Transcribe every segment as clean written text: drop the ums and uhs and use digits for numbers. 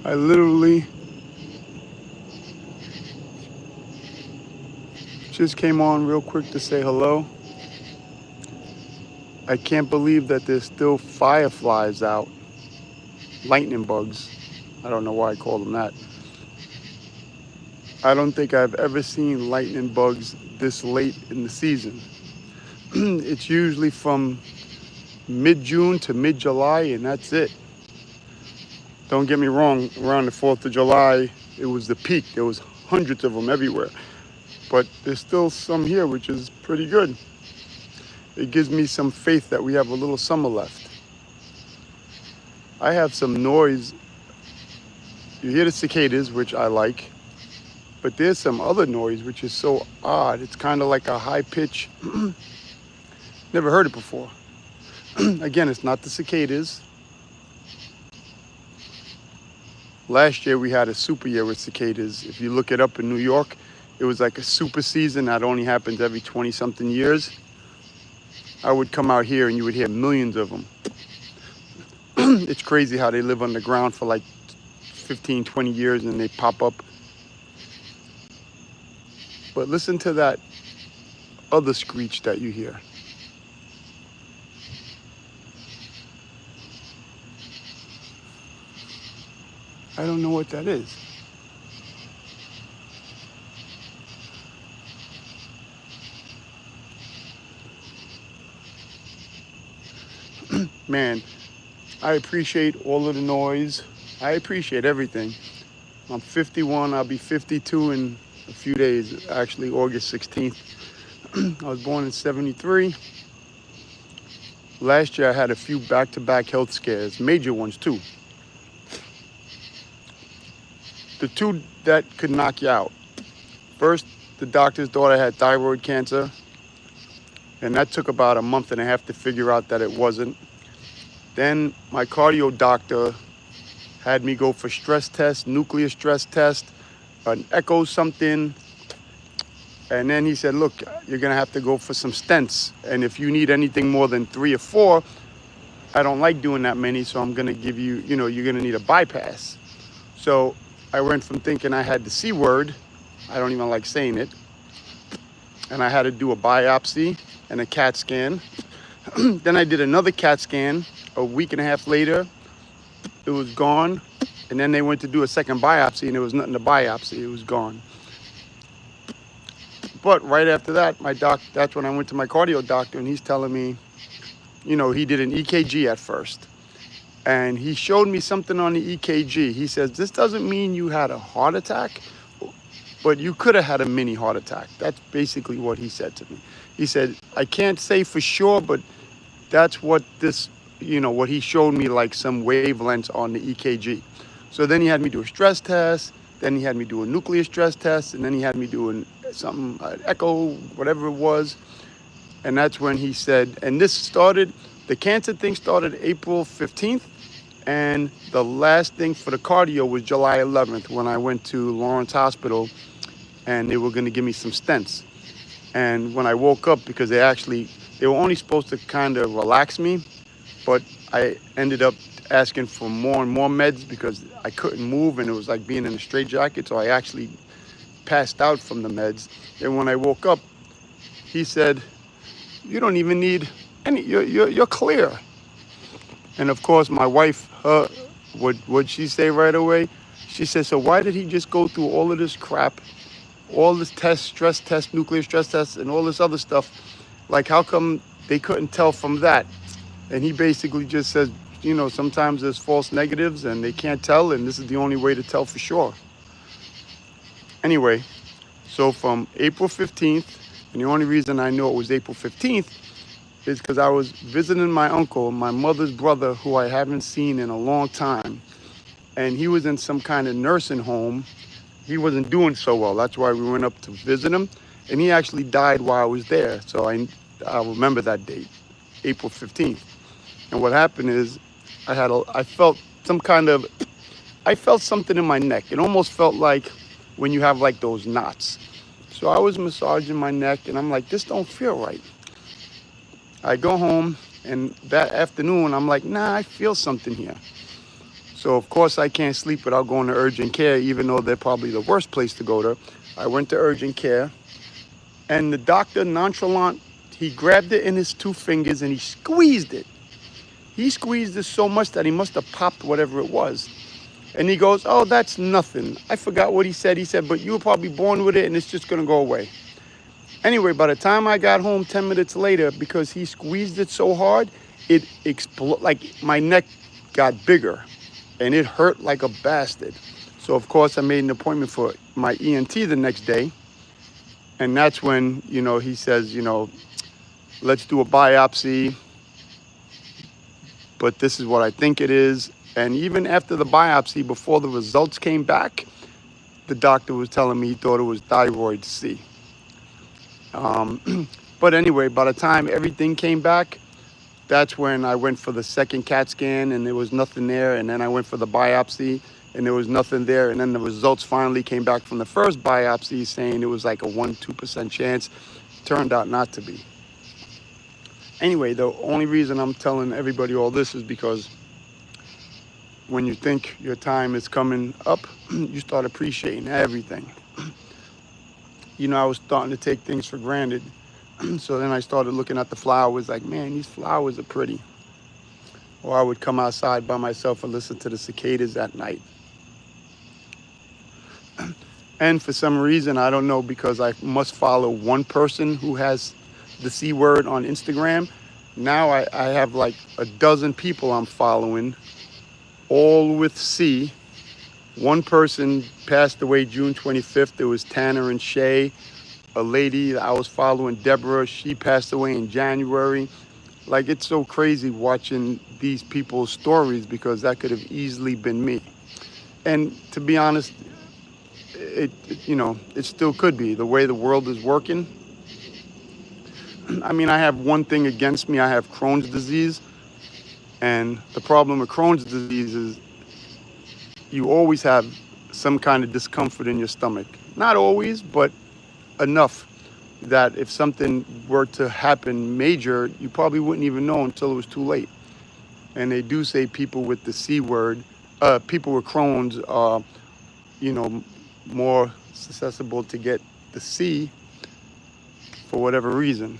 I literally just came on real quick to say hello. I can't believe that there's still fireflies out, lightning bugs. I don't know why I call them that. I don't think I've ever seen lightning bugs this late in the season. It's usually from mid-June to mid-July, and that's it. Don't get me wrong, around the 4th of July, it was the peak. There was hundreds of them everywhere. But there's still some here, which is pretty good. It gives me some faith that we have a little summer left. I have some noise. You hear the cicadas, which I like, but there's some other noise which is so odd. It's kind of like a high pitch. Never heard it before. Again, it's not the cicadas. Last year we had a super year with cicadas. If you look it up in New York, it was like a super season that only happens every 20 something years. I would come out here and you would hear millions of them. It's crazy how they live underground for like 15, 20 years and they pop up. But listen to that other screech that you hear. I don't know what that is. Man, I appreciate all of the noise. I appreciate everything. I'm 51, I'll be 52 in a few days, actually August 16th. I was born in 73. Last year I had a few back-to-back health scares, major ones too. The two that could knock you out. First, the doctor's daughter had thyroid cancer, and that took about a month and a half to figure out that it wasn't. Then my cardio doctor had me go for stress test, nuclear stress test, an echo something. And then he said, look, you're gonna have to go for some stents. And if you need anything more than 3 or 4, I don't like doing that many, so I'm gonna give you, you're gonna need a bypass. So I went from thinking I had the C word, I don't even like saying it, and I had to do a biopsy and a CAT scan. Then I did another CAT scan a week and a half later. It was gone. And then they went to do a second biopsy and there was nothing to biopsy. It was gone. But right after that, that's when I went to my cardio doctor and he's telling me, he did an EKG at first. And he showed me something on the EKG. He says, this doesn't mean you had a heart attack, but you could have had a mini heart attack. That's basically what he said to me. He said, I can't say for sure, but that's what this, what he showed me, like some wavelengths on the EKG. So then he had me do a stress test, then he had me do a nuclear stress test, and then he had me do an echo, whatever it was. And that's when he said, and the cancer thing started April 15th, and the last thing for the cardio was July 11th when I went to Lawrence Hospital and they were gonna give me some stents. And when I woke up, because they were only supposed to kind of relax me, but I ended up asking for more and more meds because I couldn't move and it was like being in a straitjacket. So I actually passed out from the meds. And when I woke up, he said, you don't even need any, you're clear. And of course, my wife, what'd she say right away? She said, so why did he just go through all of this crap, all this stress test, nuclear stress tests, and all this other stuff? Like, how come they couldn't tell from that? And he basically just says, sometimes there's false negatives and they can't tell, and this is the only way to tell for sure. Anyway, so from April 15th, and the only reason I know it was April 15th is because I was visiting my uncle, my mother's brother, who I haven't seen in a long time. And he was in some kind of nursing home. He wasn't doing so well. That's why we went up to visit him. And he actually died while I was there. So I remember that date, April 15th. And what happened is I felt something in my neck. It almost felt like when you have like those knots. So I was massaging my neck and I'm like, this don't feel right. I go home and that afternoon I'm like, nah, I feel something here. So of course I can't sleep without going to urgent care, even though they're probably the worst place to go to. I went to urgent care, and the doctor, nonchalant, he grabbed it in his two fingers and he squeezed it. He squeezed it so much that he must have popped whatever it was. And he goes, "Oh, that's nothing." I forgot what he said. He said, "But you were probably born with it and it's just going to go away." Anyway, by the time I got home 10 minutes later, because he squeezed it so hard, it exploded. Like, my neck got bigger and it hurt like a bastard. So of course I made an appointment for my ENT the next day. And that's when, he says, let's do a biopsy, but this is what I think it is. And even after the biopsy, before the results came back, the doctor was telling me he thought it was thyroid C. But anyway, by the time everything came back, that's when I went for the second CAT scan and there was nothing there. And then I went for the biopsy and there was nothing there. And then the results finally came back from the first biopsy saying it was like a 1-2% chance. Turned out not to be. Anyway, the only reason I'm telling everybody all this is because when you think your time is coming up, you start appreciating everything. I was starting to take things for granted. So then I started looking at the flowers like, man, these flowers are pretty. Or I would come outside by myself and listen to the cicadas at night. And for some reason, I don't know, because I must follow one person who has the C word on Instagram. Now I have like a dozen people I'm following, all with C. One person passed away June 25th. It was Tanner and Shay. A lady that I was following, Deborah, she passed away in January. Like, it's so crazy watching these people's stories because that could have easily been me. And to be honest, it still could be the way the world is working. I mean, I have one thing against me. I have Crohn's disease. And the problem with Crohn's disease is you always have some kind of discomfort in your stomach. Not always, but enough that if something were to happen major, you probably wouldn't even know until it was too late. And they do say people with the C word, people with Crohn's are, more susceptible to get the C for whatever reason.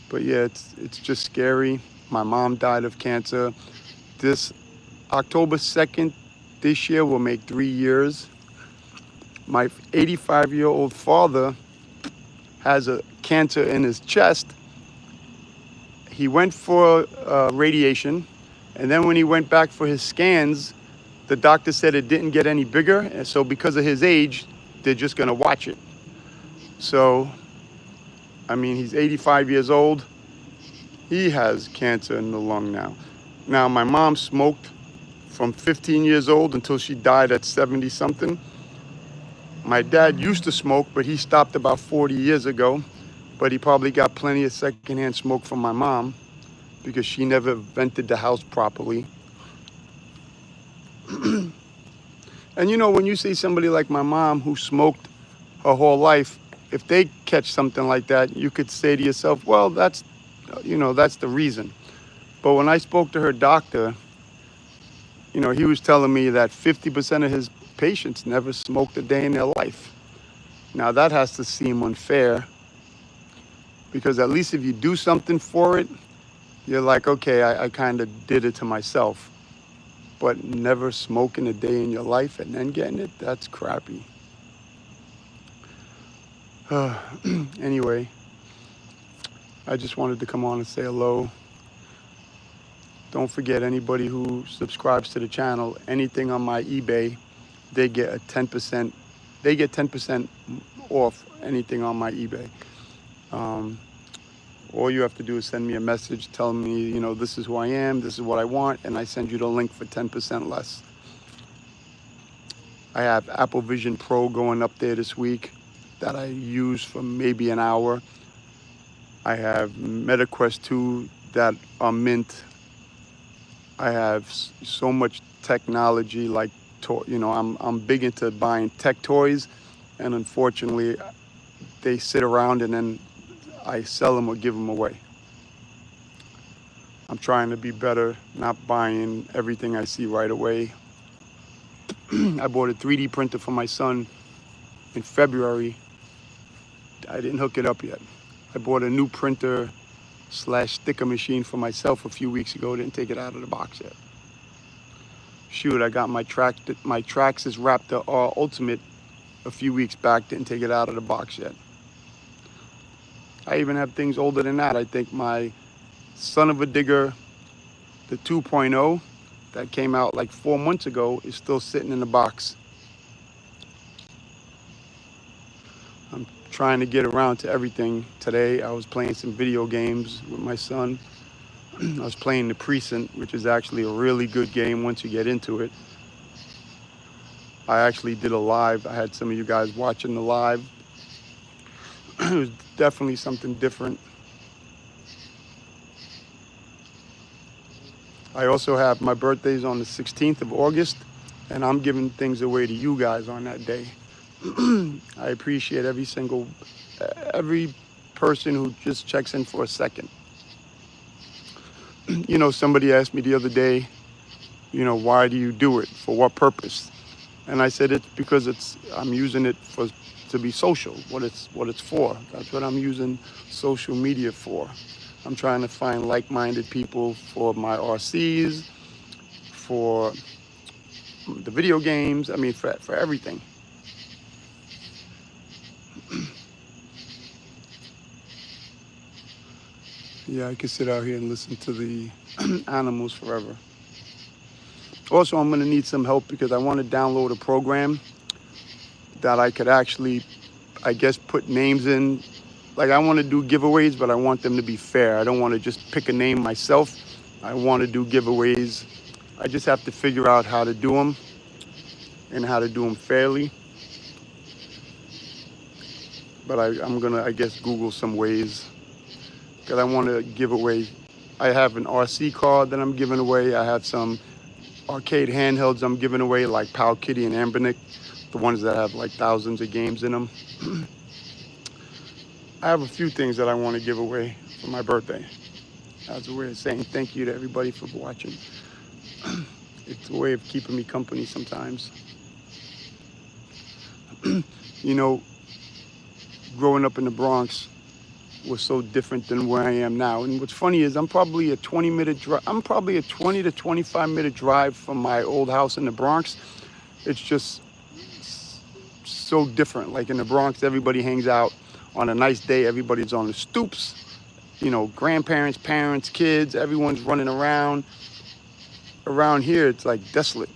But yeah, it's just scary. My mom died of cancer. This October 2nd this year will make 3 years. My 85-year-old father has a cancer in his chest. He went for radiation, and then when he went back for his scans, the doctor said it didn't get any bigger, and so because of his age, they're just gonna watch it. So, I mean, he's 85 years old. He has cancer in the lung now. Now, my mom smoked from 15 years old until she died at 70 something. My dad used to smoke, but he stopped about 40 years ago. But he probably got plenty of secondhand smoke from my mom because she never vented the house properly. And when you see somebody like my mom who smoked her whole life, if they catch something like that, you could say to yourself, well, that's the reason. But when I spoke to her doctor, he was telling me that 50% of his patients never smoked a day in their life. Now that has to seem unfair, because at least if you do something for it, you're like, okay, I kind of did it to myself. But never smoking a day in your life and then getting it, that's crappy. Anyway, I just wanted to come on and say hello. Don't forget, anybody who subscribes to the channel, anything on my eBay, they get a 10%. They get 10% off anything on my eBay. All you have to do is send me a message, tell me, this is who I am, this is what I want, and I send you the link for 10% less. I have Apple Vision Pro going up there this week that I use for maybe an hour. I have MetaQuest 2 that are mint. I have so much technology, like, I'm big into buying tech toys, and unfortunately, they sit around and then I sell them or give them away. I'm trying to be better, not buying everything I see right away. I bought a 3D printer for my son in February. I didn't hook it up yet. I bought a new printer slash sticker machine for myself a few weeks ago. Didn't take it out of the box yet. Shoot, I got my Traxxas Raptor R Ultimate a few weeks back. Didn't take it out of the box yet. I even have things older than that. I think my Son of a Digger, the 2.0 that came out like 4 months ago, is still sitting in the box. I'm trying to get around to everything. Today I was playing some video games with my son. I was playing The Precinct, which is actually a really good game once you get into it. I actually did a live. I had some of you guys watching the live. It was definitely something different. I also have my birthday's on the 16th of August, and I'm giving things away to you guys on that day. I appreciate every person who just checks in for a second. You know, somebody asked me the other day, you know, why do you do it? For what purpose? And I said it's because I'm using it to be social, what it's for. That's what I'm using social media for. I'm trying to find like-minded people for my RCs, for the video games, I mean for everything. Yeah, I could sit out here and listen to the animals forever. Also, I'm gonna need some help because I want to download a program that I could actually, I guess, put names in. Like, I want to do giveaways, but I want them to be fair. I don't want to just pick a name myself. I want to do giveaways. I just have to figure out how to do them and how to do them fairly. But I'm gonna, I guess, Google some ways, because I want to give away. I have an RC card that I'm giving away. I have some arcade handhelds I'm giving away, like Powkiddy and Anbernic, the ones that have like thousands of games in them. I have a few things that I want to give away for my birthday. That's a way of saying thank you to everybody for watching. It's a way of keeping me company sometimes. You know, growing up in the Bronx was so different than where I am now. And what's funny is I'm probably a 20 to 25 minute drive from my old house in the Bronx. It's just so different. Like in the Bronx, everybody hangs out on a nice day. Everybody's on the stoops, you know, grandparents, parents, kids, everyone's running around. Around here, it's like desolate.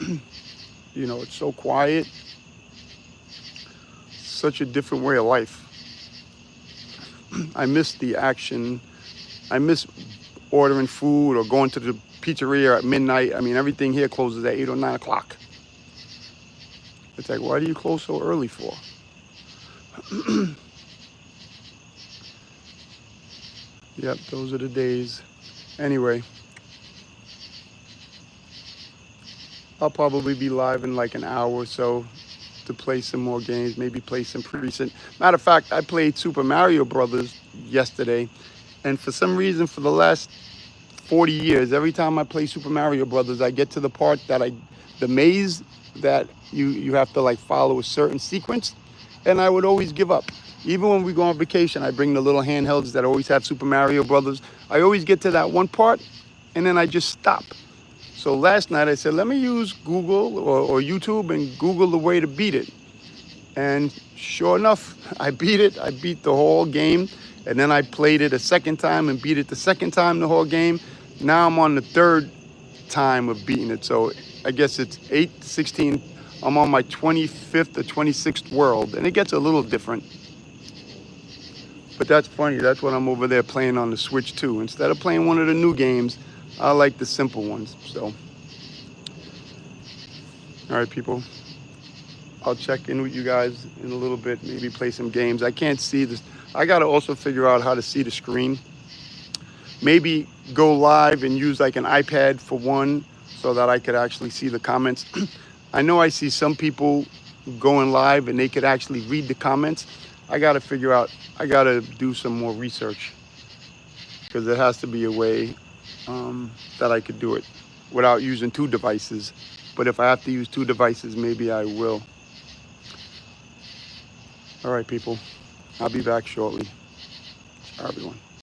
You know, it's so quiet. Such a different way of life. I miss the action. I miss ordering food or going to the pizzeria at midnight. I mean, everything here closes at 8 or 9 o'clock. It's like, why do you close so early for? Yep, those are the days. Anyway, I'll probably be live in like an hour or so to play some more games, maybe play some Precinct. Matter of fact, I played Super Mario Brothers yesterday, and for some reason, for the last 40 years, every time I play Super Mario Brothers, I get to the part that the maze that you have to like follow a certain sequence, and I would always give up. Even when we go on vacation, I bring the little handhelds that always have Super Mario Brothers. I always get to that one part, and then I just stop. So last night I said, let me use Google or YouTube and Google the way to beat it. And sure enough, I beat it. I beat the whole game. And then I played it a second time and beat it the second time the whole game. Now I'm on the third time of beating it. So I guess it's 8, 16. I'm on my 25th or 26th world. And it gets a little different. But that's funny. That's what I'm over there playing on the Switch too. Instead of playing one of the new games, I like the simple ones. So, all right, people. I'll check in with you guys in a little bit. Maybe play some games. I can't see this. I got to also figure out how to see the screen. Maybe go live and use like an iPad for one, so that I could actually see the comments. I know I see some people going live and they could actually read the comments. I got to figure out. I got to do some more research, because there has to be a way that I could do it without using two devices. But if I have to use two devices, maybe I will. All right, people. I'll be back shortly. Ciao, everyone.